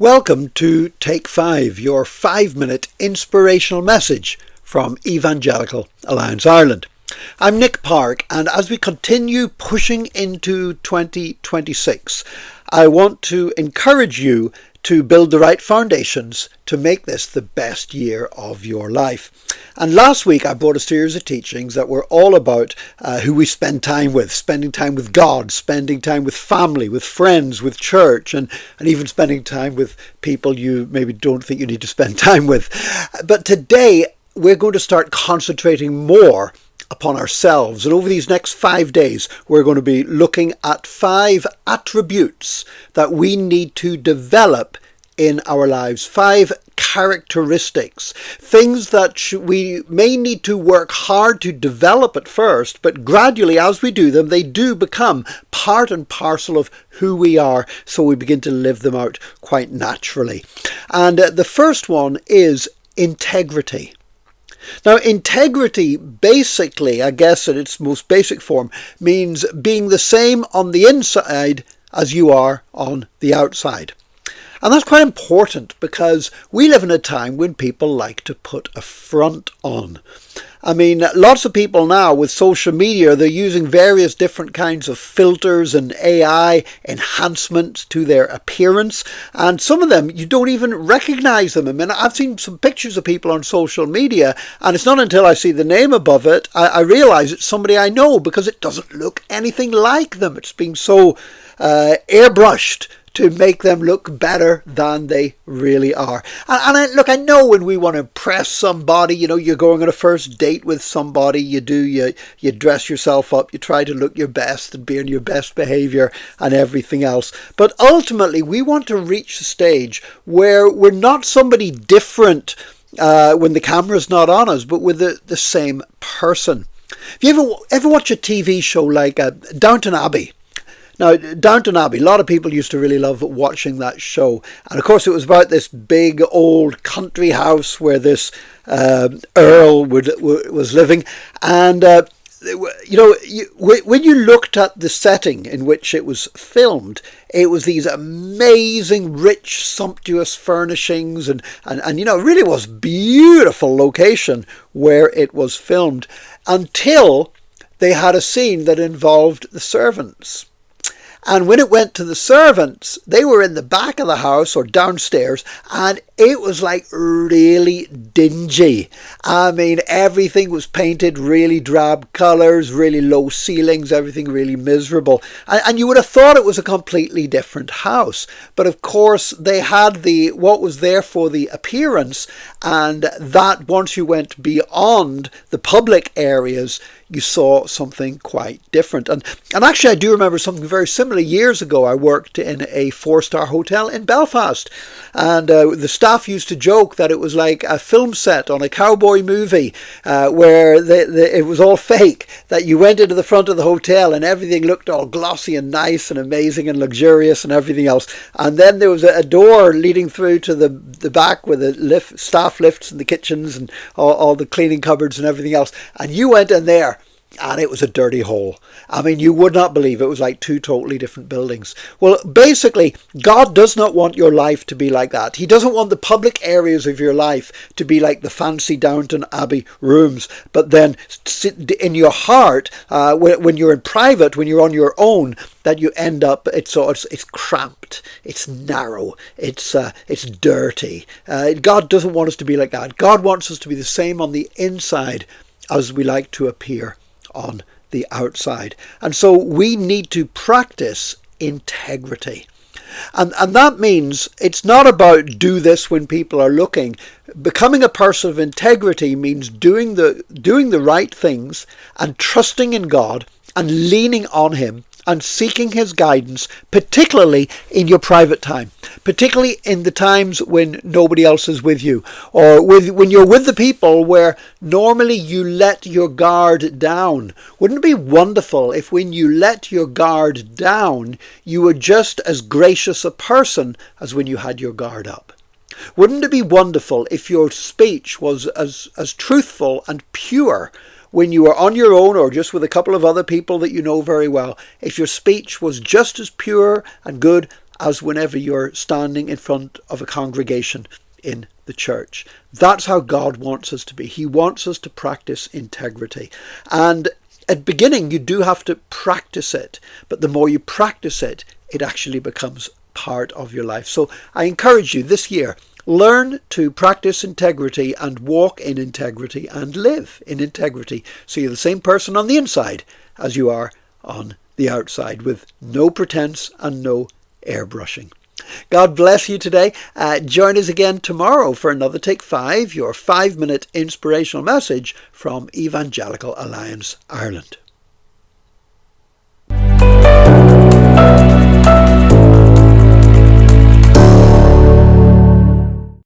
Welcome to Take 5, your 5-minute inspirational message from Evangelical Alliance Ireland. I'm Nick Park, and as we continue pushing into 2026, I want to encourage you to build the right foundations to make this the best year of your life. And last week I brought a series of teachings that were all about who we spend time with, spending time with God, spending time with family, with friends, with church, and even spending time with people you maybe don't think you need to spend time with. But today we're going to start concentrating more upon ourselves. And over these next 5 days, we're going to be looking at 5 attributes that we need to develop in our lives. 5 characteristics, things that we may need to work hard to develop at first, but gradually as we do them, they do become part and parcel of who we are, so we begin to live them out quite naturally. And the first one is integrity. Now, integrity basically, I guess in its most basic form, means being the same on the inside as you are on the outside. And that's quite important because we live in a time when people like to put a front on. I mean, lots of people now with social media, they're using various different kinds of filters and AI enhancements to their appearance. And some of them, you don't even recognize them. I mean, I've seen some pictures of people on social media, and it's not until I see the name above it, I realize it's somebody I know because it doesn't look anything like them. It's being so airbrushed to make them look better than they really are. And I know when we want to impress somebody, you're going on a first date with somebody, you dress yourself up, you try to look your best and be in your best behaviour and everything else. But ultimately, we want to reach the stage where we're not somebody different when the camera's not on us, but we're the same person. If you ever watch a TV show like Downton Abbey, now, Downton Abbey, a lot of people used to really love watching that show. And of course, it was about this big old country house where this Earl was living. And, when you looked at the setting in which it was filmed, it was these amazing, rich, sumptuous furnishings. And really was beautiful location where it was filmed until they had a scene that involved the servants. And when it went to the servants, they were in the back of the house or downstairs, and it was like really dingy. I mean, everything was painted really drab colours, really low ceilings, everything really miserable. And you would have thought it was a completely different house. But of course, they had what was there for the appearance, and that once you went beyond the public areas, you saw something quite different. And actually, I do remember something very similar. Years ago, I worked in a 4-star hotel in Belfast. And the staff used to joke that it was like a film set on a cowboy movie where it was all fake. That you went into the front of the hotel and everything looked all glossy and nice and amazing and luxurious and everything else. And then there was a door leading through to the back with the staff lifts and the kitchens and all the cleaning cupboards and everything else. And you went in there, and it was a dirty hole. I mean, you would not believe it was like 2 totally different buildings. Well, basically, God does not want your life to be like that. He doesn't want the public areas of your life to be like the fancy Downton Abbey rooms. But then in your heart, when you're in private, when you're on your own, that you end up, it's cramped, it's narrow, it's dirty. God doesn't want us to be like that. God wants us to be the same on the inside as we like to appear on the outside. And so we need to practice integrity. And that means it's not about do this when people are looking. Becoming a person of integrity means doing the right things and trusting in God and leaning on Him and seeking His guidance, particularly in your private time, particularly in the times when nobody else is with you, or when you're with the people where normally you let your guard down. Wouldn't it be wonderful if when you let your guard down, you were just as gracious a person as when you had your guard up? Wouldn't it be wonderful if your speech was as truthful and pure when you are on your own or just with a couple of other people that you know very well, if your speech was just as pure and good as whenever you're standing in front of a congregation in the church. That's how God wants us to be. He wants us to practice integrity. And at the beginning, you do have to practice it. But the more you practice it, it actually becomes part of your life. So I encourage you this year, learn to practice integrity and walk in integrity and live in integrity. So you're the same person on the inside as you are on the outside, with no pretense and no airbrushing. God bless you today. Join us again tomorrow for another Take 5, your 5-minute inspirational message from Evangelical Alliance Ireland.